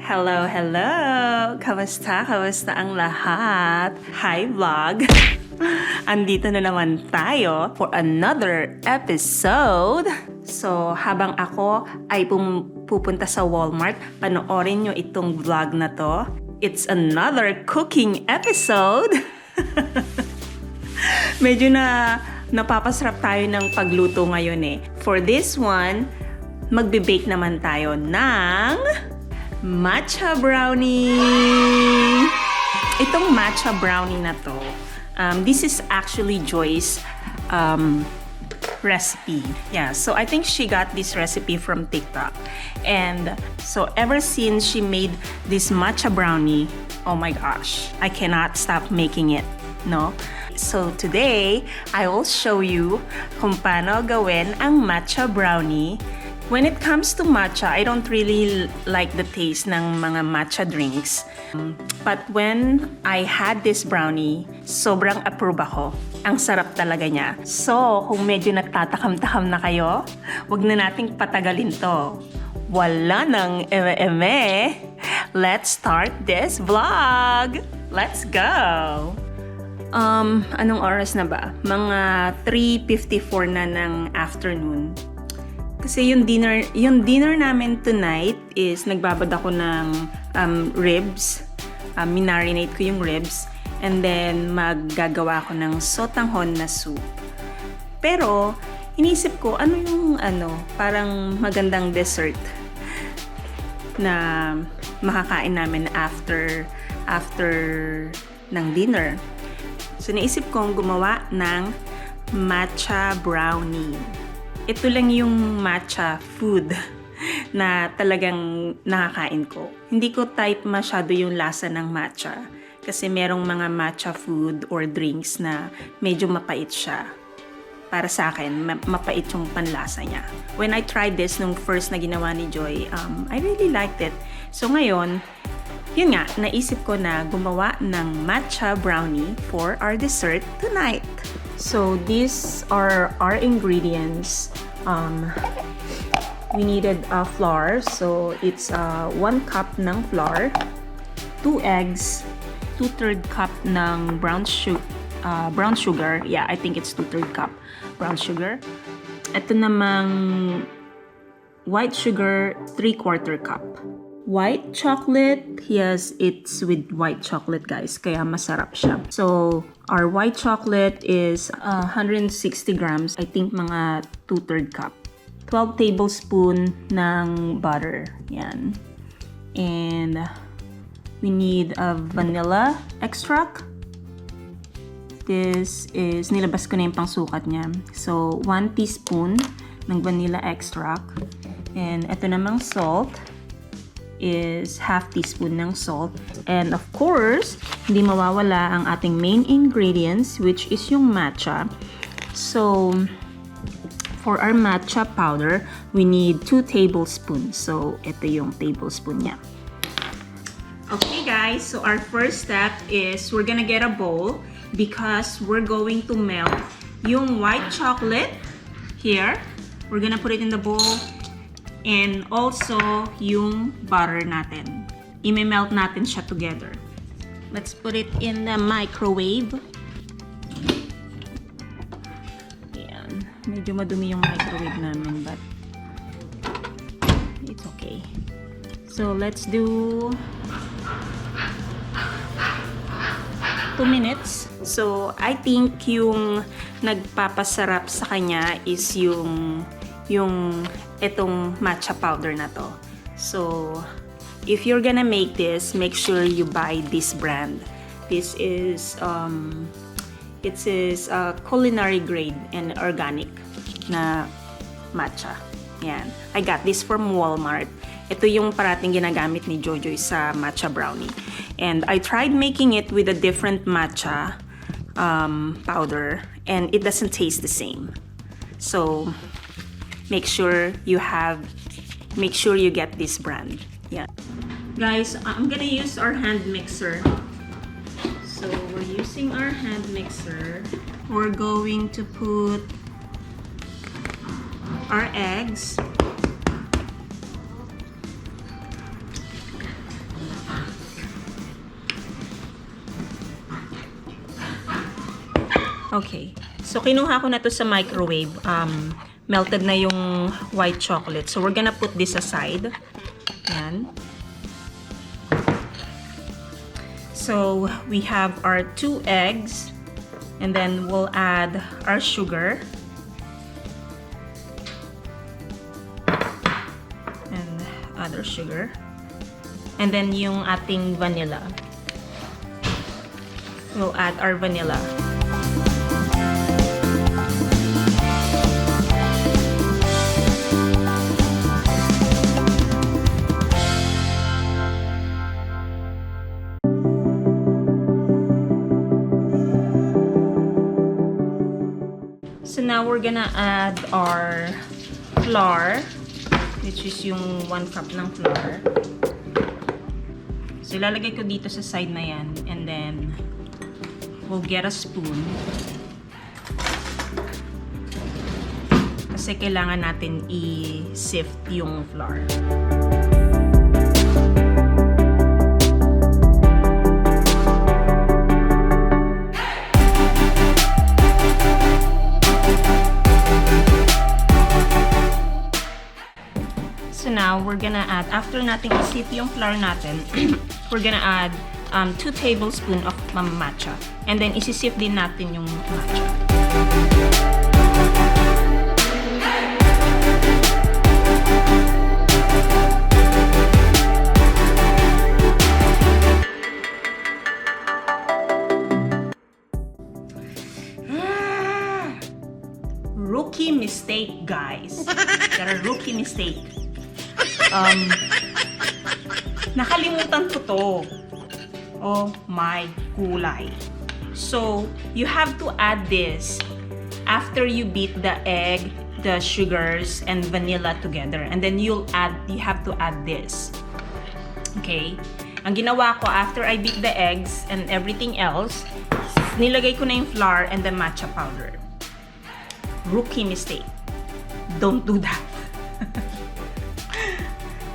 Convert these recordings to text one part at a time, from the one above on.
Hello, hello! Kamusta? Kamusta ang lahat? Hi, vlog! Andito na naman tayo for another episode. So, habang ako ay pupunta sa Walmart, panoorin nyo itong vlog na to. It's another cooking episode. Medyo napapasarap tayo ng pagluto ngayon eh. For this one, magbe-bake naman tayo ng Matcha Brownie! Itong Matcha Brownie na to, this is actually Joy's recipe. Yeah, so I think she got this recipe from TikTok. And so ever since she made this Matcha Brownie, oh my gosh, I cannot stop making it, no? So today, I will show you kung paano gawin ang Matcha Brownie. When it comes to matcha, I don't really like the taste ng mga matcha drinks. But when I had this brownie, sobrang approve ako. Ang sarap talaga niya. So, kung medyo nagtatakam-takam na kayo, wag na nating patagalin to. Wala nang eme-eme. Let's start this vlog! Let's go! Anong oras na ba? Mga 3:54 na ng afternoon. Kasi yung dinner namin tonight is nagbabad ako ng ribs. Minarinate ko yung ribs. And then maggagawa ako ng sotanghon na soup. Pero inisip ko ano yung parang magandang dessert na makakain namin after ng dinner. So naisip kong gumawa ng matcha brownie. Ito lang yung matcha food na talagang nakakain ko. Hindi ko type masyado yung lasa ng matcha kasi merong mga matcha food or drinks na medyo mapait siya. Para sa akin, mapait yung panlasa niya. When I tried this nung first na ginawa ni Joy, I really liked it. So ngayon, yun nga, naisip ko na gumawa ng matcha brownie for our dessert tonight. So these are our ingredients. We needed flour, so it's 1 cup ng flour, 2 eggs, 2/3 cup ng brown sugar. Yeah, I think it's 2/3 cup brown sugar. Ito namang white sugar, 3/4 cup. White chocolate, yes, it's with white chocolate guys, kaya masarap siya. So, our white chocolate is 160 grams, I think mga 2/3 cup. 12 tablespoon ng butter, yan. And we need a vanilla extract. This is, nilabas ko na yung pangsukat niya. So, 1 teaspoon ng vanilla extract. And ito namang salt is half teaspoon ng salt. And of course, hindi mawawala ang ating main ingredients, which is yung matcha. So, for our matcha powder, we need 2 tablespoons. So, ito yung tablespoon niya. Okay guys, so our first step is we're gonna get a bowl because we're going to melt yung white chocolate here. We're gonna put it in the bowl. And also, yung butter natin. I-melt natin siya together. Let's put it in the microwave. Ayan. Medyo madumi yung microwave namin, but it's okay. So, let's do 2 minutes. So, I think yung nagpapasarap sa kanya is yung itong matcha powder na to. So, if you're gonna make this, make sure you buy this brand. This is culinary grade and organic na matcha. Yan. I got this from Walmart. Ito yung parating ginagamit ni Jojoy sa matcha brownie. And I tried making it with a different matcha powder, and it doesn't taste the same. So, make sure you get this brand. Yeah. Guys, I'm gonna use our hand mixer. So we're using our hand mixer. We're going to put our eggs. Okay. So, kinuha ko na to sa microwave. Melted na yung white chocolate. So, we're gonna put this aside. Yan. So, we have our 2 eggs. And then, we'll add our sugar. And other sugar. And then, yung ating vanilla. We'll add our vanilla. So now we're gonna add our flour, which is yung 1 cup ng flour. So ilalagay ko dito sa side na yan, and then we'll get a spoon. Kasi kailangan natin i-sift yung flour. So now, we're gonna add, after natin i-sift yung flour natin, we're gonna add 2 tablespoons of matcha. And then, isi-sift din natin yung matcha. Rookie mistake, guys. Got a rookie mistake. Nakalimutan ko to. Oh my kulay. So, you have to add this after you beat the egg, the sugars, and vanilla together. And then you have to add this. Okay? Ang ginawa ko, after I beat the eggs and everything else, nilagay ko na yung flour and the matcha powder. Rookie mistake. Don't do that.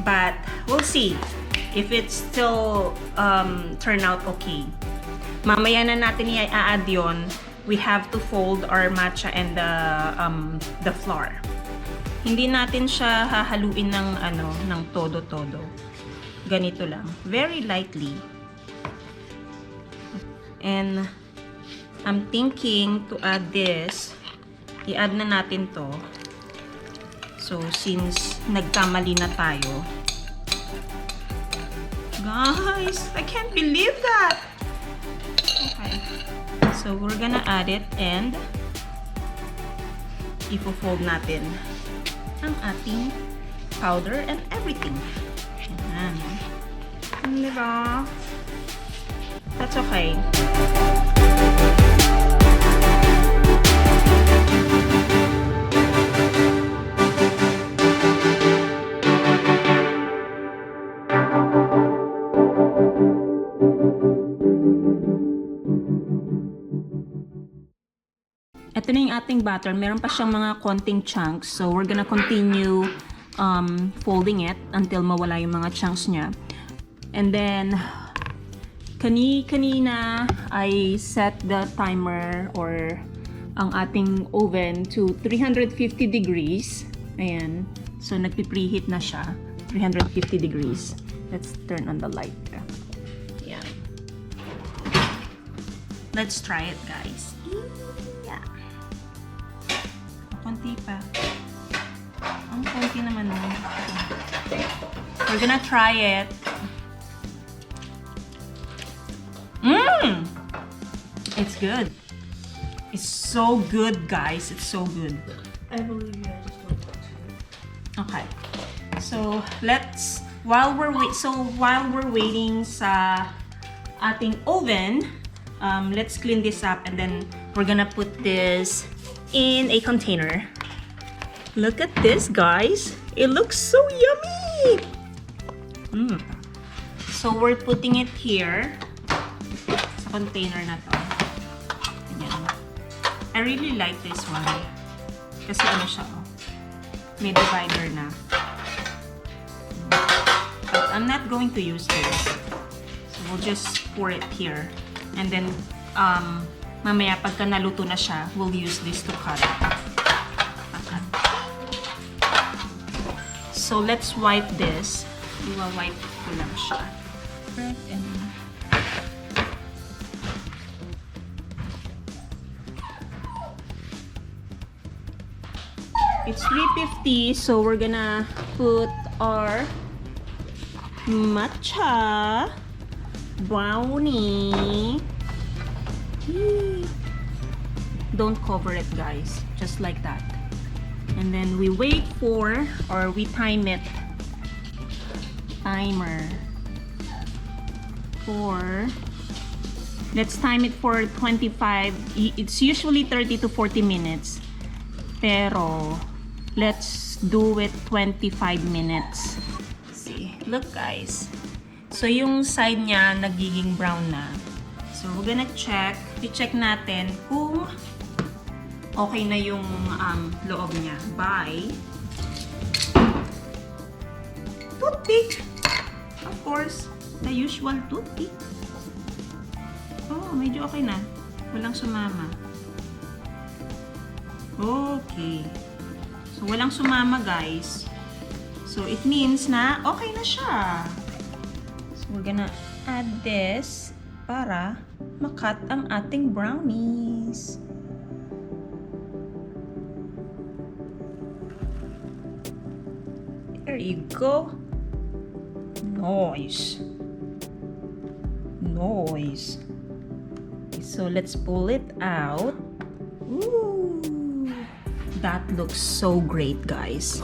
But we'll see if it's still turn out okay. Mamaya na natin i-add yon. We have to fold our matcha and the flour. Hindi natin siya hahaluin ng todo-todo. Ganito lang, very lightly. And I'm thinking to add this. I-add na natin to. So, since nagkamali na tayo. Guys, I can't believe that! Okay. So, we're gonna add it and ipo-fold natin ang ating powder and everything. Ayan. Diba? That's okay. Ito na yung ating batter. Meron pa siyang mga konting chunks. So, we're gonna continue folding it until mawala yung mga chunks niya. And then, kanina, I set the timer or ang ating oven to 350 degrees. Ayan. So, nagpi-preheat na siya. 350 degrees. Let's turn on the light. Ayan. Let's try it, guys. Yeah. Konti pa. Ang konti naman mo. We're gonna try it. It's good. It's so good, guys. It's so good. I believe you. I just don't want to. Okay. So, while we're waiting sa ating oven, let's clean this up and then we're gonna put this in a container. Look at this, guys. It looks so yummy. So we're putting it here sa container na to. Ayan. I really like this one. Kasi ano siya, oh. May divider na. But I'm not going to use this. So we'll just pour it here. And then Mamaya, pagka naluto na siya, we'll use this to cut. So, let's wipe this. Iwa-wipe ko lang siya. And it's 3:50, so we're gonna put our matcha brownie. Don't cover it, guys. Just like that. And then we wait for, or we time it. Timer. Let's time it for 25. It's usually 30 to 40 minutes. Pero, let's do it 25 minutes. See, look guys. So, yung side niya nagiging brown na. So, we're gonna check. I-check natin kung okay na yung loob niya by toothpick. Of course, the usual toothpick. Oh, medyo okay na. Walang sumama. Okay. So, walang sumama, guys. So, it means na okay na siya. So, we're gonna add this para makat ang ating brownies. There you go. Nice. Nice. So let's pull it out. Ooh, that looks so great, guys.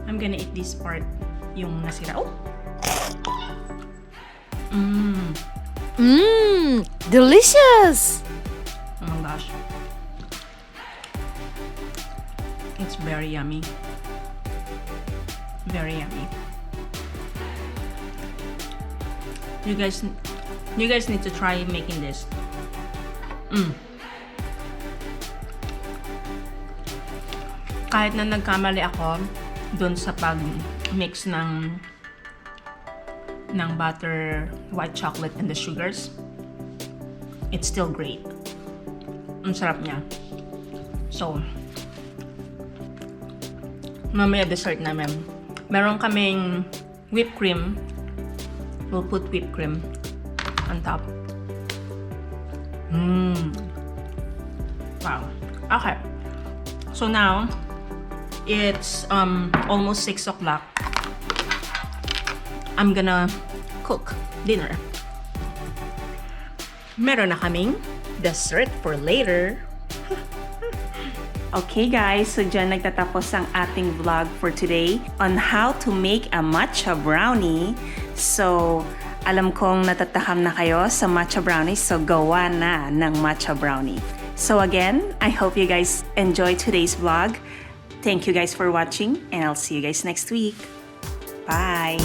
I'm gonna eat this part, yung nasira. Oh. Delicious. Oh my gosh. It's very yummy. Very yummy. You guys need to try making this. Kahit na nagkamali ako dun sa pag-mix ng butter, white chocolate, and the sugars, it's still great. Ang sarap niya. So, mamaya dessert namin. Meron kaming whipped cream. We'll put whipped cream on top. Wow. Okay. So now, it's almost 6 o'clock. I'm gonna cook dinner. Meron na kaming dessert for later. Okay guys, so dyan nagtatapos ang ating vlog for today on how to make a matcha brownie. So, alam kong natatakam na kayo sa matcha brownie, so gawa na ng matcha brownie. So again, I hope you guys enjoyed today's vlog. Thank you guys for watching, and I'll see you guys next week. Bye!